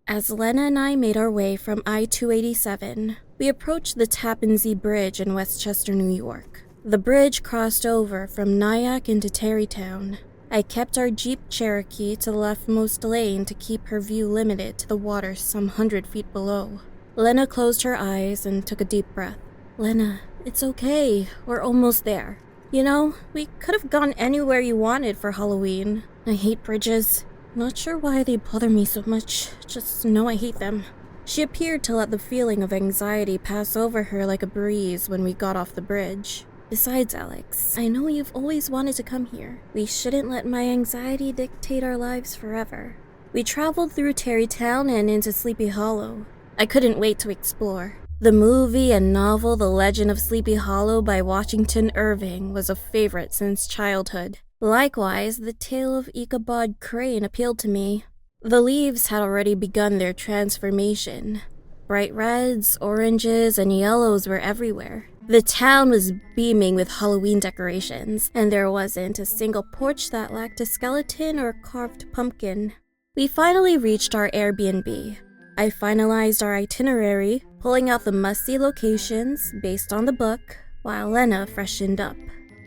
As Lena and I made our way from I-287, we approached the Tappan Zee Bridge in Westchester, New York. The bridge crossed over from Nyack into Tarrytown. I kept our Jeep Cherokee to the leftmost lane to keep her view limited to the water some 100 feet below. Lena closed her eyes and took a deep breath. Lena, it's okay. We're almost there. You know, we could have gone anywhere you wanted for Halloween. I hate bridges. Not sure why they bother me so much, just know I hate them. She appeared to let the feeling of anxiety pass over her like a breeze when we got off the bridge. Besides, Alex, I know you've always wanted to come here. We shouldn't let my anxiety dictate our lives forever. We traveled through Tarrytown and into Sleepy Hollow. I couldn't wait to explore. The movie and novel The Legend of Sleepy Hollow by Washington Irving was a favorite since childhood. Likewise, the tale of Ichabod Crane appealed to me. The leaves had already begun their transformation. Bright reds, oranges, and yellows were everywhere. The town was beaming with Halloween decorations, and there wasn't a single porch that lacked a skeleton or carved pumpkin. We finally reached our Airbnb. I finalized our itinerary, pulling out the must-see locations based on the book, while Lena freshened up.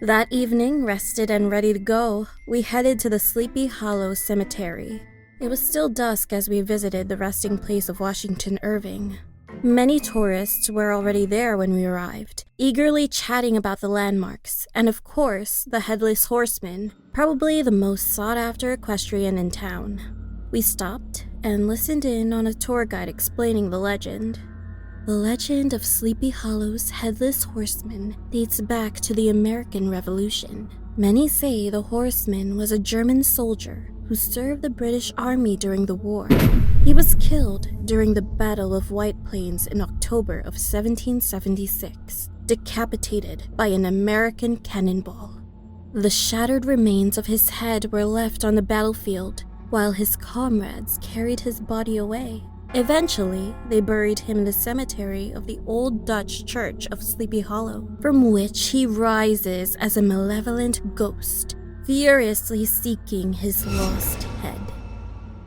That evening, rested and ready to go, we headed to the Sleepy Hollow Cemetery. It was still dusk as we visited the resting place of Washington Irving. Many tourists were already there when we arrived, eagerly chatting about the landmarks, and of course, the Headless Horseman, probably the most sought-after equestrian in town. We stopped and listened in on a tour guide explaining the legend. The legend of Sleepy Hollow's Headless Horseman dates back to the American Revolution. Many say the horseman was a German soldier who served the British Army during the war. He was killed during the Battle of White Plains in October of 1776, decapitated by an American cannonball. The shattered remains of his head were left on the battlefield, while his comrades carried his body away. Eventually, they buried him in the cemetery of the Old Dutch Church of Sleepy Hollow, from which he rises as a malevolent ghost, furiously seeking his lost head.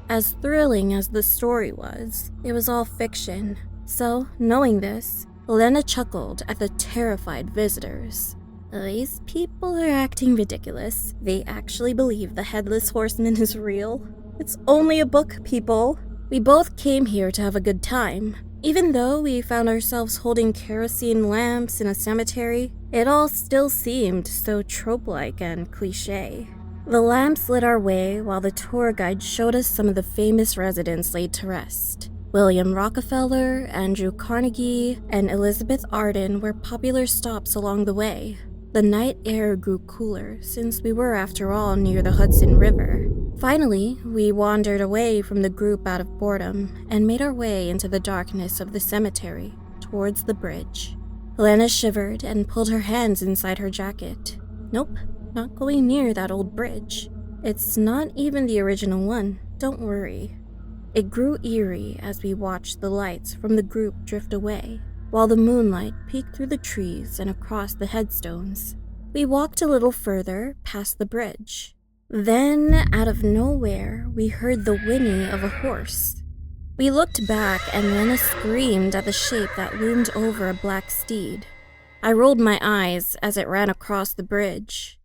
As thrilling as the story was, it was all fiction. So, knowing this, Lena chuckled at the terrified visitors. These people are acting ridiculous. They actually believe the Headless Horseman is real. It's only a book, people. We both came here to have a good time. Even though we found ourselves holding kerosene lamps in a cemetery, it all still seemed so trope-like and cliché. The lamps lit our way while the tour guide showed us some of the famous residents laid to rest. William Rockefeller, Andrew Carnegie, and Elizabeth Arden were popular stops along the way. The night air grew cooler since we were, after all, near the Hudson River. Finally, we wandered away from the group out of boredom and made our way into the darkness of the cemetery towards the bridge. Lena shivered and pulled her hands inside her jacket. Nope, not going near that old bridge. It's not even the original one, don't worry. It grew eerie as we watched the lights from the group drift away, while the moonlight peeked through the trees and across the headstones. We walked a little further past the bridge. Then, out of nowhere, we heard the whinny of a horse. We looked back and Lena screamed at the shape that loomed over a black steed. I rolled my eyes as it ran across the bridge.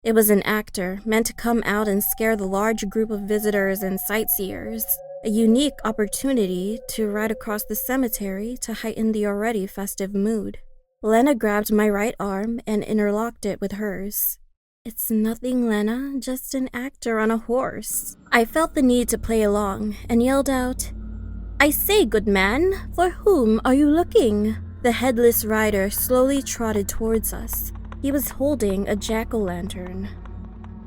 It was an actor meant to come out and scare the large group of visitors and sightseers. A unique opportunity to ride across the cemetery to heighten the already festive mood. Lena grabbed my right arm and interlocked it with hers. It's nothing, Lena, just an actor on a horse. I felt the need to play along and yelled out, I say, good man, for whom are you looking? The headless rider slowly trotted towards us. He was holding a jack-o'-lantern.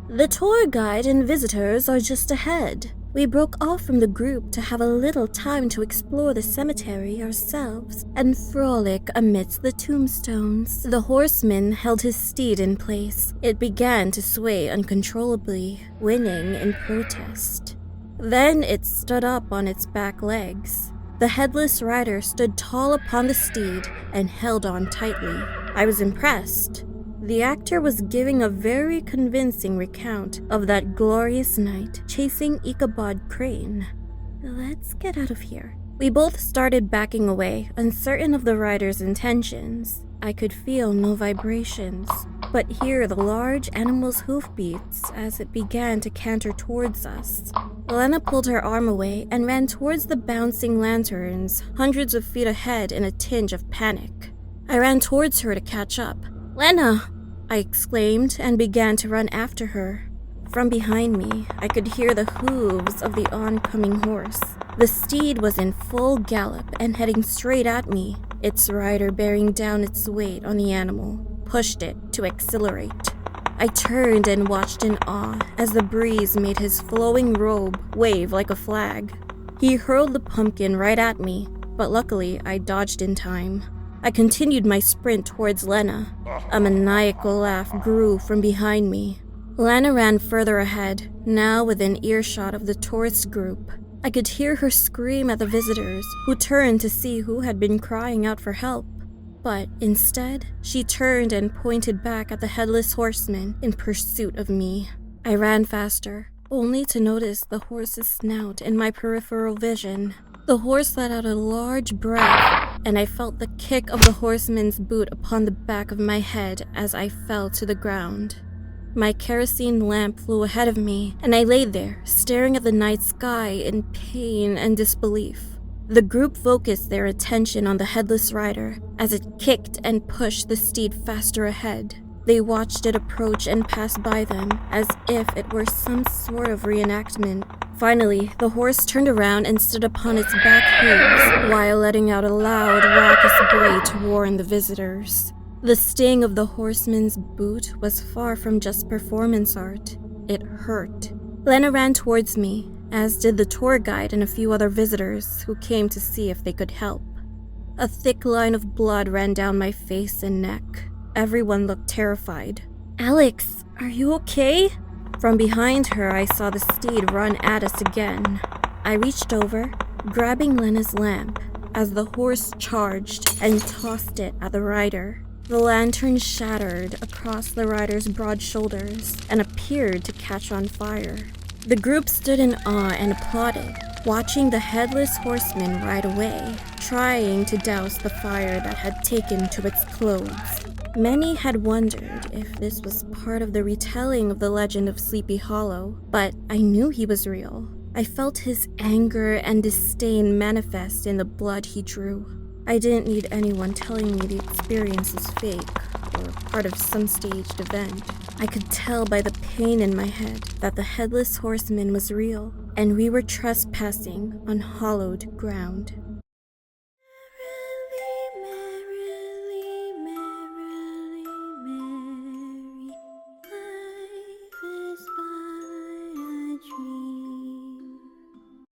The tour guide and visitors are just ahead. We broke off from the group to have a little time to explore the cemetery ourselves and frolic amidst the tombstones. The horseman held his steed in place. It began to sway uncontrollably, whinnying in protest. Then it stood up on its back legs. The headless rider stood tall upon the steed and held on tightly. I was impressed. The actor was giving a very convincing recount of that glorious night chasing Ichabod Crane. let's get out of here. We both started backing away, uncertain of the rider's intentions. I could feel no vibrations, but hear the large animal's hoofbeats as it began to canter towards us. Lena pulled her arm away and ran towards the bouncing lanterns, hundreds of feet ahead in a tinge of panic. I ran towards her to catch up. "Lena!" I exclaimed and began to run after her. From behind me, I could hear the hooves of the oncoming horse. The steed was in full gallop and heading straight at me, its rider bearing down its weight on the animal, pushed it to accelerate. I turned and watched in awe as the breeze made his flowing robe wave like a flag. He hurled the pumpkin right at me, but luckily I dodged in time. I continued my sprint towards Lena. A maniacal laugh grew from behind me. Lena ran further ahead, now within earshot of the tourist group. I could hear her scream at the visitors, who turned to see who had been crying out for help. But instead, she turned and pointed back at the Headless Horseman in pursuit of me. I ran faster, only to notice the horse's snout in my peripheral vision. The horse let out a large breath, and I felt the kick of the horseman's boot upon the back of my head as I fell to the ground. My kerosene lamp flew ahead of me, and I lay there, staring at the night sky in pain and disbelief. The group focused their attention on the headless rider as it kicked and pushed the steed faster ahead. They watched it approach and pass by them as if it were some sort of reenactment. Finally, the horse turned around and stood upon its back hooves while letting out a loud, raucous bray to warn the visitors. The sting of the horseman's boot was far from just performance art. It hurt. Lena ran towards me, as did the tour guide and a few other visitors who came to see if they could help. A thick line of blood ran down my face and neck. Everyone looked terrified. "Alex, are you okay?" From behind her, I saw the steed run at us again. I reached over, grabbing Lena's lamp, as the horse charged and tossed it at the rider. The lantern shattered across the rider's broad shoulders and appeared to catch on fire. The group stood in awe and applauded, watching the Headless Horseman ride away, trying to douse the fire that had taken to its clothes. Many had wondered if this was part of the retelling of the legend of Sleepy Hollow, but I knew he was real. I felt his anger and disdain manifest in the blood he drew. I didn't need anyone telling me the experience was fake or part of some staged event. I could tell by the pain in my head that the Headless Horseman was real, and we were trespassing on hallowed ground.